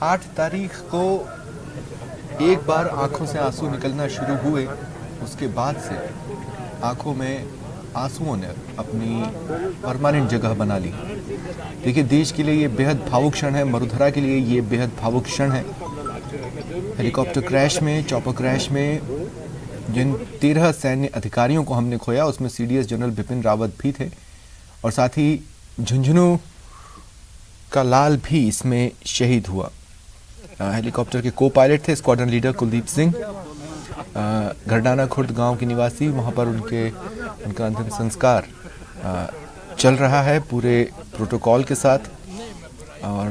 8 तारीख को एक बार आंखों से आंसू निकलना शुरू हुए, उसके बाद से आंखों में आंसुओं ने अपनी परमानेंट जगह बना ली। देखिए, देश के लिए ये बेहद भावुक क्षण है, मरुधरा के लिए ये बेहद भावुक क्षण है। हेलीकॉप्टर क्रैश में, चॉपर क्रैश में जिन 13 सैन्य अधिकारियों को हमने खोया, उसमें सीडीएस जनरल बिपिन रावत भी थे और साथ ही झुंझुनू का लाल भी इसमें शहीद हुआ। हेलीकॉप्टर के को पायलट थे स्क्वाड्रन लीडर कुलदीप सिंह, घरडाना खुर्द गांव के निवासी। वहां पर उनका अंतिम संस्कार चल रहा है पूरे प्रोटोकॉल के साथ। और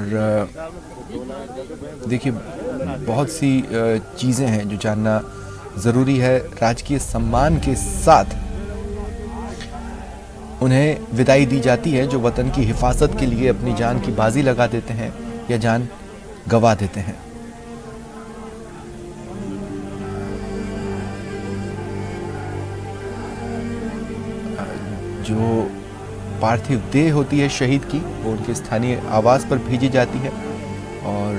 देखिए, बहुत सी चीज़ें हैं जो जानना ज़रूरी है। राजकीय सम्मान के साथ उन्हें विदाई दी जाती है जो वतन की हिफाजत के लिए अपनी जान की बाजी लगा देते हैं या जान गंवा देते हैं। जो पार्थिव देह होती है शहीद की, वो उनके स्थानीय आवास पर भेजी जाती है और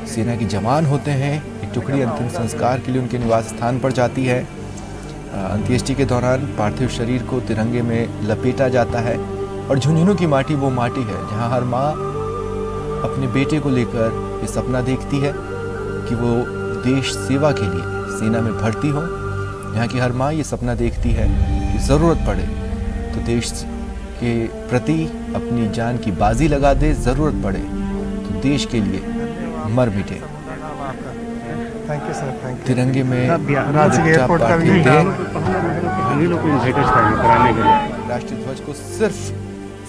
सेना के जवान होते हैं, एक टुकड़ी अंतिम संस्कार के लिए उनके निवास स्थान पर जाती है। अंत्येष्टि के दौरान पार्थिव शरीर को तिरंगे में लपेटा जाता है और झुंझुनू की माटी वो माटी है जहां हर माँ अपने बेटे को लेकर ये सपना देखती है कि वो देश सेवा के लिए सेना में भर्ती हो। यहाँ की हर माँ ये सपना देखती है कि ज़रूरत पड़े तो देश के प्रति अपनी जान की बाजी लगा दे, ज़रूरत पड़े तो देश के लिए मर मिटे। Thank you sir, thank you. तिरंगे में रांची एयरपोर्ट का भी राष्ट्रीय ध्वज को सिर्फ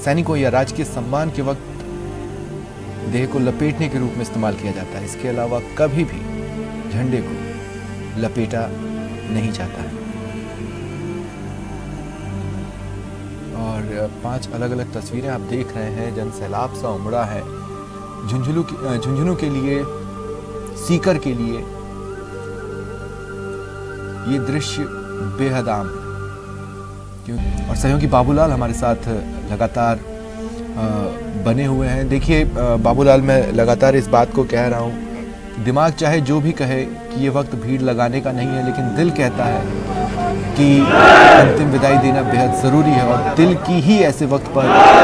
सैनिकों या राजकीय सम्मान के वक्त देह को लपेटने के रूप में इस्तेमाल किया जाता है। इसके अलावा कभी भी झंडे को लपेटा नहीं जाता है। और 5 अलग अलग तस्वीरें आप देख रहे हैं। जन सैलाब सा उमड़ा है झुंझुनू के लिए, सीकर के लिए। ये दृश्य बेहद आम है और सहयोगी बाबूलाल हमारे साथ लगातार बने हुए हैं। देखिए बाबूलाल, मैं लगातार इस बात को कह रहा हूँ, दिमाग चाहे जो भी कहे कि ये वक्त भीड़ लगाने का नहीं है, लेकिन दिल कहता है कि अंतिम विदाई देना बेहद ज़रूरी है और दिल की ही ऐसे वक्त पर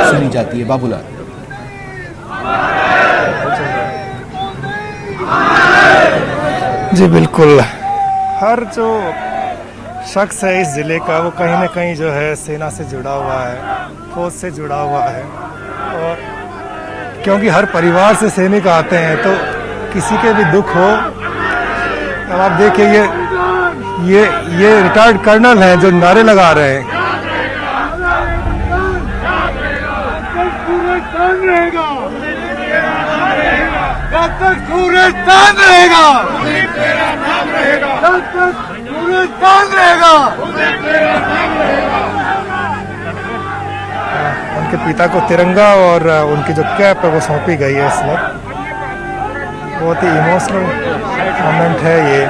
सुनी जाती है। बाबूलाल जी बिल्कुल, हर जो शख्स है इस ज़िले का वो कहीं ना कहीं जो है सेना से जुड़ा हुआ है, फौज से जुड़ा हुआ है। और क्योंकि हर परिवार से सैनिक आते हैं तो किसी के भी दुख हो। अब आप देखिए, ये रिटायर्ड कर्नल हैं जो नारे लगा रहे हैं। उनके पिता को तिरंगा और उनकी जो कैप है वो सौंपी गई है इस वक्त। बहुत ही इमोशनल मोमेंट है ये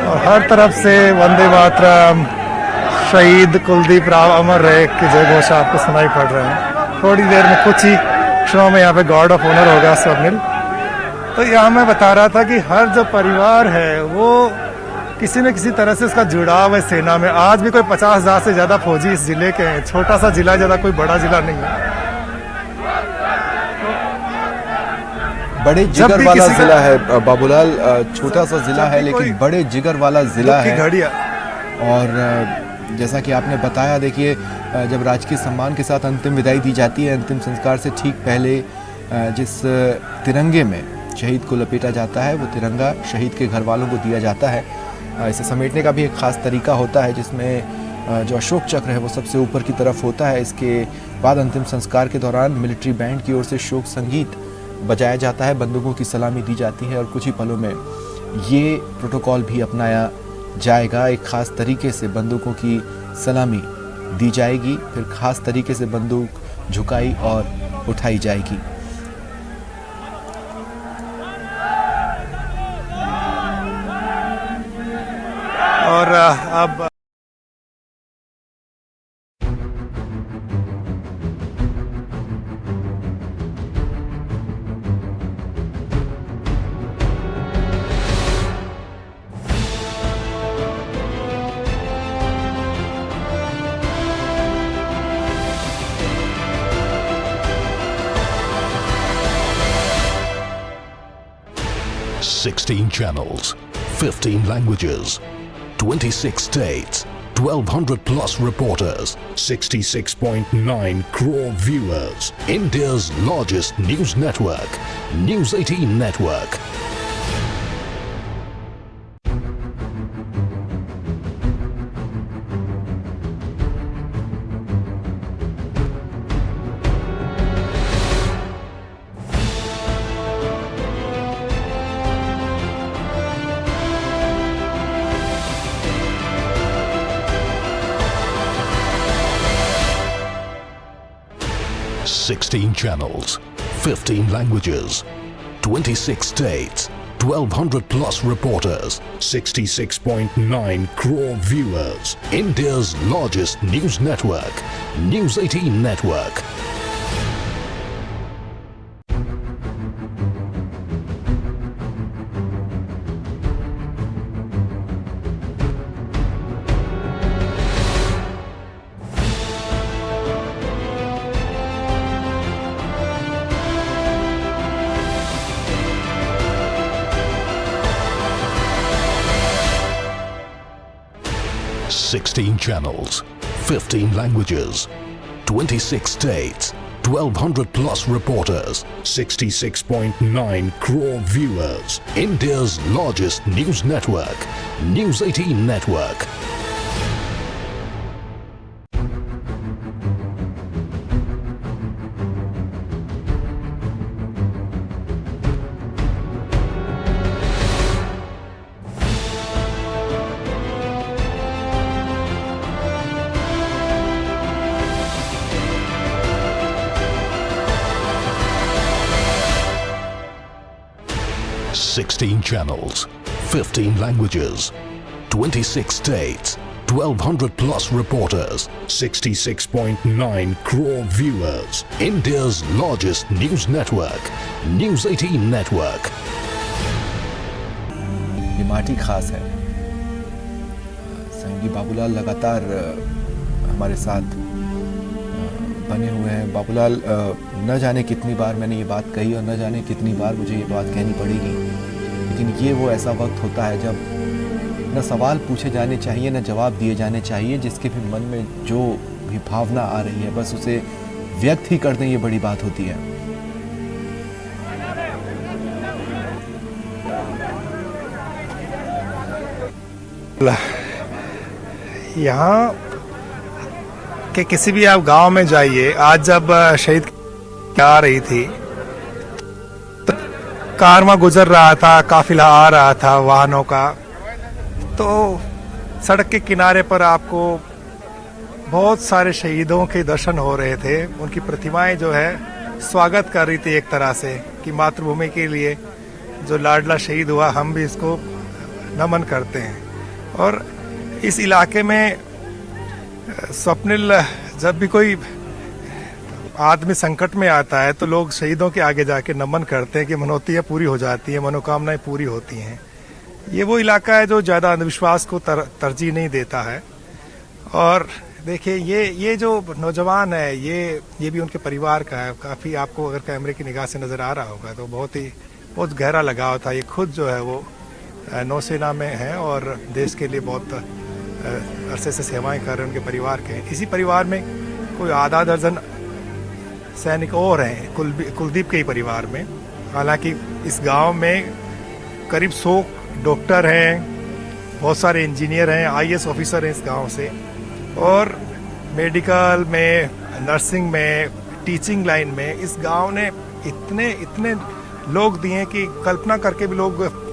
और हर तरफ से वंदे मातरम, शहीद कुलदीप राव अमर रहे की जय घोष आपको सुनाई पड़ रहे हैं। थोड़ी देर में कुछ ही क्षणों में यहाँ पे गार्ड ऑफ ऑनर होगा स्वप्निल। तो यहाँ मैं बता रहा था कि हर जो परिवार है वो किसी न किसी तरह से उसका जुड़ाव है सेना में। आज भी कोई 50,000 से ज़्यादा फौजी इस जिले के हैं। छोटा सा जिला, ज़्यादा कोई बड़ा जिला नहीं है, बड़े जिगर वाला जिला है बाबूलाल। छोटा सा जिला है लेकिन बड़े जिगर वाला जिला है। और जैसा कि आपने बताया, देखिए जब राजकीय सम्मान के साथ अंतिम विदाई दी जाती है, अंतिम संस्कार से ठीक पहले जिस तिरंगे में शहीद को लपेटा जाता है वो तिरंगा शहीद के घर वालों को दिया जाता है। इसे समेटने का भी एक ख़ास तरीका होता है जिसमें जो अशोक चक्र है वो सबसे ऊपर की तरफ होता है। इसके बाद अंतिम संस्कार के दौरान मिलिट्री बैंड की ओर से शोक संगीत बजाया जाता है, बंदूकों की सलामी दी जाती है और कुछ ही पलों में ये प्रोटोकॉल भी अपनाया जाएगा। एक ख़ास तरीके से बंदूकों की सलामी दी जाएगी, फिर ख़ास तरीके से बंदूक झुकाई और उठाई जाएगी। और अब 16 channels, 15 languages, 26 states, 1200 plus reporters, 66.9 crore viewers. India's largest news network, News 18 Network. Sixteen channels, 15 languages, 26 states, 1200 plus reporters, 66.9 crore viewers. India's largest news network, News 18 Network. Sixteen channels, 15 languages, 26 states, 1200 plus reporters, 66.9 crore viewers. India's largest news network, News 18 Network. Sixteen channels, 15 languages, 26 states, 1200 plus reporters, 66.9 crore viewers. India's largest news network, News 18 Network. ये माटी खास है। संगी बाबूलाल लगातार हमारे साथ बने हुए हैं। बाबूलाल, न जाने कितनी बार मैंने ये बात कही और न जाने कितनी बार मुझे ये बात कहनी पड़ेगी, लेकिन ये वो ऐसा वक्त होता है जब न सवाल पूछे जाने चाहिए न जवाब दिए जाने चाहिए। जिसके भी मन में जो भी भावना आ रही है बस उसे व्यक्त ही कर दें, ये बड़ी बात होती है। यहाँ के किसी भी आप गांव में जाइए, आज जब शहीद आ रही थी तो कारवां गुजर रहा था, काफिला आ रहा था वाहनों का, तो सड़क के किनारे पर आपको बहुत सारे शहीदों के दर्शन हो रहे थे। उनकी प्रतिमाएं जो है स्वागत कर रही थी एक तरह से कि मातृभूमि के लिए जो लाडला शहीद हुआ हम भी इसको नमन करते हैं। और इस इलाके में स्वप्निल, जब भी कोई आदमी संकट में आता है तो लोग शहीदों के आगे जाके नमन करते हैं कि मनोतियाँ पूरी हो जाती है, मनोकामनाएं पूरी होती हैं। ये वो इलाका है जो ज़्यादा अंधविश्वास को तरजीह नहीं देता है। और देखिए ये जो नौजवान है ये भी उनके परिवार का है। काफ़ी आपको अगर कैमरे की निगाह से नज़र आ रहा होगा तो बहुत गहरा लगाव था। ये खुद जो है वो नौसेना में है और देश के लिए बहुत अरसे से सेवाएं कर रहे हैं, उनके परिवार के। इसी परिवार में कोई आधा दर्जन सैनिक और हैं कुलदीप के ही परिवार में। हालांकि इस गांव में करीब 100 डॉक्टर हैं, बहुत सारे इंजीनियर हैं, आईएएस ऑफिसर हैं इस गांव से, और मेडिकल में, नर्सिंग में, टीचिंग लाइन में इस गांव ने इतने लोग दिए कि कल्पना करके भी लोग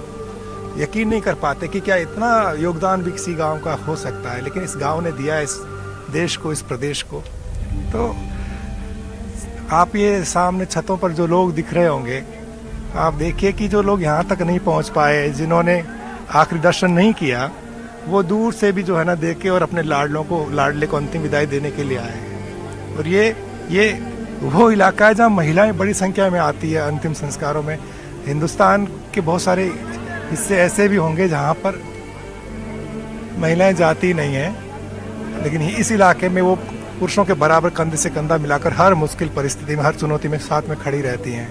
यकीन नहीं कर पाते कि क्या इतना योगदान भी किसी गांव का हो सकता है। लेकिन इस गांव ने दिया इस देश को, इस प्रदेश को। तो आप ये सामने छतों पर जो लोग दिख रहे होंगे, आप देखिए कि जो लोग यहाँ तक नहीं पहुँच पाए, जिन्होंने आखिरी दर्शन नहीं किया, वो दूर से भी जो है ना देखे और अपने लाडले को अंतिम विदाई देने के लिए आए। और ये वो इलाका है जहाँ महिलाएं बड़ी संख्या में आती है अंतिम संस्कारों में। हिंदुस्तान के बहुत सारे हिस्से ऐसे भी होंगे जहाँ पर महिलाएं जाती नहीं हैं, लेकिन इस इलाके में वो पुरुषों के बराबर कंधे से कंधा मिलाकर हर मुश्किल परिस्थिति में, हर चुनौती में साथ में खड़ी रहती हैं।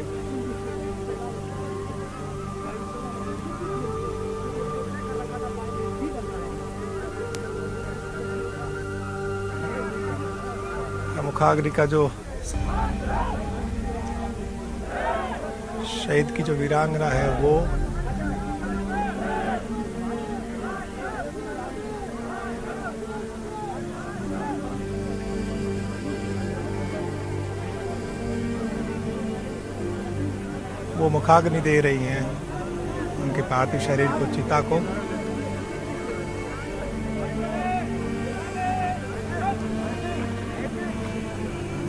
मुखाग्नि का जो शहीद की जो वीरांगना है वो मुखाग्नि दे रही हैं उनके पार्थिव शरीर को, चिता को।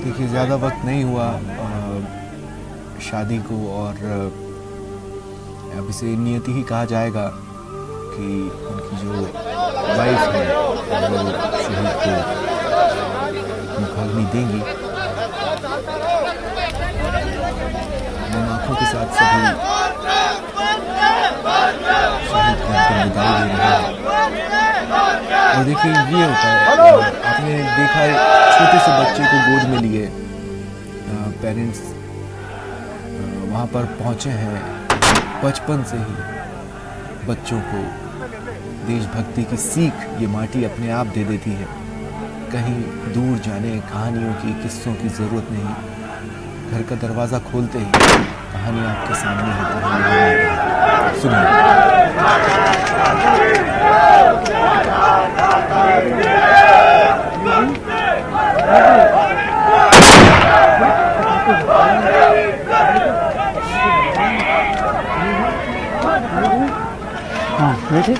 देखिए ज़्यादा वक्त नहीं हुआ शादी को, और अब इसे नियति ही कहा जाएगा कि उनकी जो वाइफ है वो शहीद को मुखाग्नि देंगी। हम आँखों के साथ सभी शहीद को उनकी विदाई दे रहे हैं। और देखिए ये होता है, आपने देखा है छोटे से बच्चे को गोद में लिए पेरेंट्स वहाँ पर पहुँचे हैं। बचपन से ही बच्चों को देशभक्ति की सीख ये माटी अपने आप दे देती है। कहीं दूर जाने, कहानियों की, किस्सों की ज़रूरत नहीं। घर का दरवाज़ा खोलते ही कहानी आपके सामने होती है। सुनिए। बैठे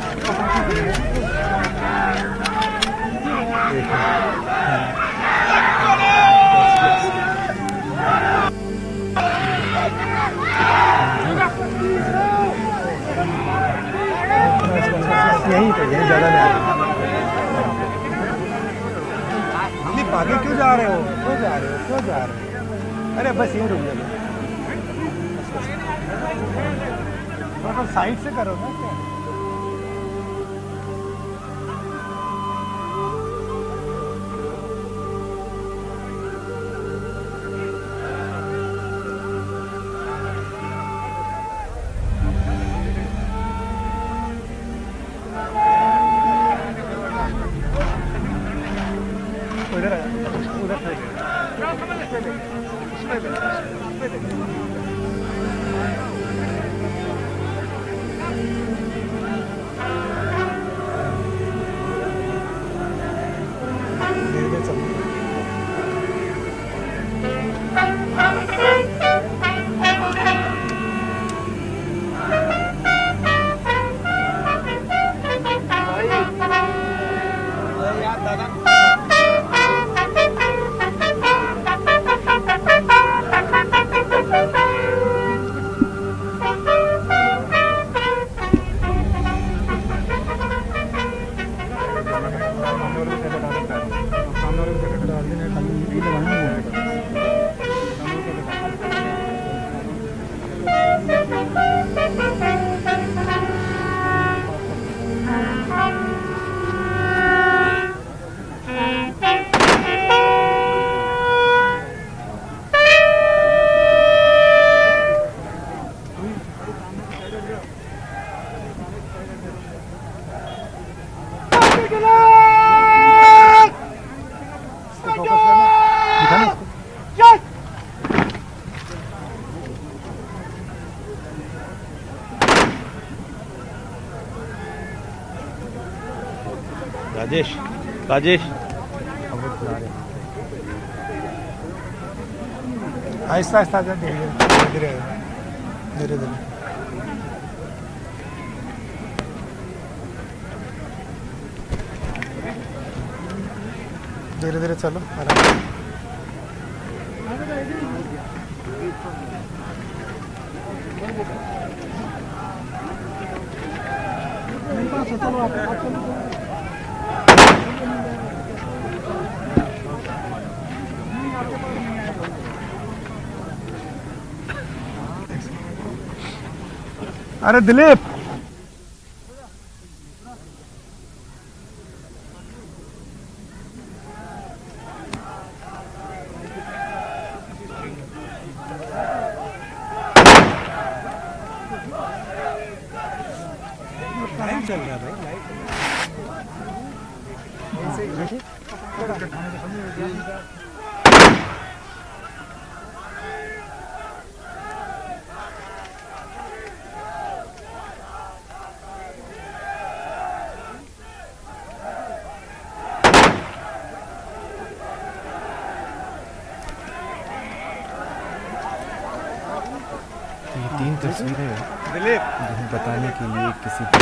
यही ज़्यादा नहीं। आगे क्यों जा रहे हो? क्यों जा रहे हो? अरे बस यहीं रुक जाओ। साइड से करो ना। राजेश आहिस्ता आहिस्ता धीरे धीरे धीरे धीरे धीरे धीरे चलो आराम अरे दिलीप लाइट चल रहा है भाई लाइट तीन तस्वीरें दिलीप जिन्हें बताने के लिए किसी भी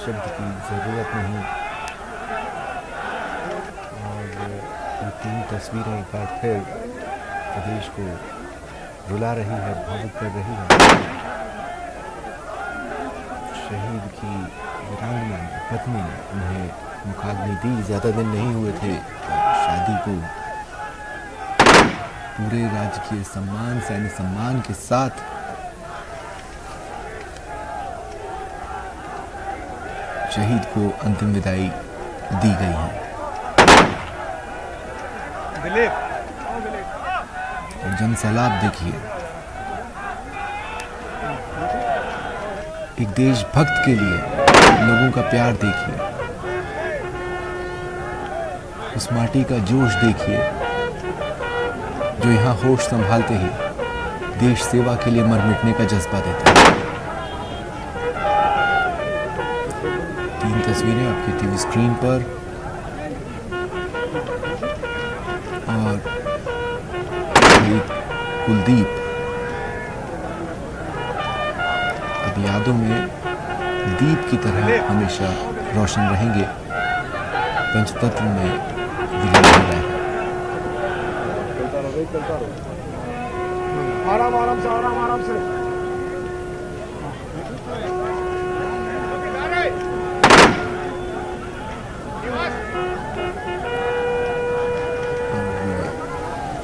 शब्द की ज़रूरत नहीं, और ये तीन तस्वीरें एक बार फिर प्रदेश को रुला रही है, भावुक कर रही है। शहीद की वीरांगना पत्नी ने उन्हें मुखाग्नि दी। ज़्यादा दिन नहीं हुए थे शादी को। पूरे राजकीय सम्मान, सैन्य सम्मान के साथ शहीद को अंतिम विदाई दी गई है। दिलीप और जनसैलाब देखिए, एक देशभक्त के लिए लोगों का प्यार देखिए, उस माटी का जोश देखिए जो यहाँ होश संभालते ही देश सेवा के लिए मर मिटने का जज्बा देता है। तीन तस्वीरें आपकी टीवी स्क्रीन पर, और कुलदीप अब यादों में दीप की तरह हमेशा रोशन रहेंगे, पंचतत्व में विलीन हो रहे हैं। आराम आराम से, आराम आराम से।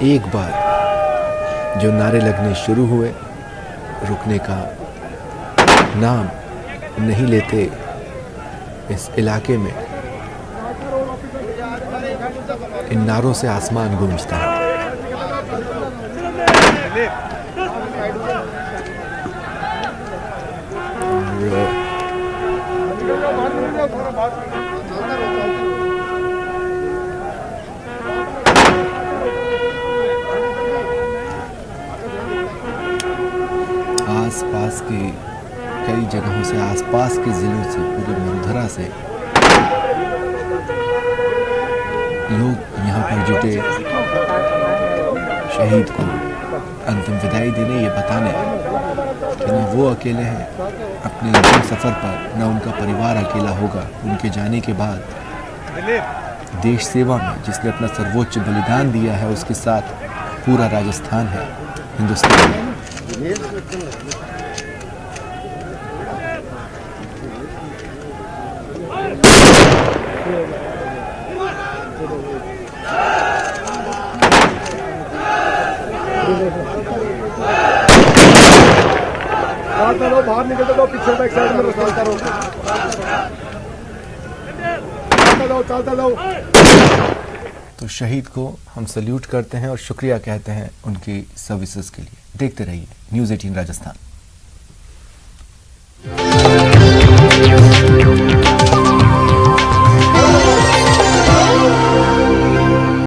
एक बार जो नारे लगने शुरू हुए, रुकने का नाम नहीं लेते इस इलाके में। इन नारों से आसमान गूंजता है। आसपास के कई जगहों से, आसपास के जिलों से, पूरे मरुधरा से लोग यहाँ पर जुटे शहीद को अंतिम विदाई देने, ये बताने कि न वो अकेले हैं अपने अंतिम सफर पर, न उनका परिवार अकेला होगा उनके जाने के बाद। देश सेवा में जिसने अपना सर्वोच्च बलिदान दिया है, उसके साथ पूरा राजस्थान है, हिंदुस्तान है। बाहर निकलते दो, पीछे बैक साइड में चलता रहो, चलता रहो। तो शहीद को हम सल्यूट करते हैं और शुक्रिया कहते हैं उनकी सर्विसेज के लिए। देखते रहिए न्यूज़ 18 राजस्थान।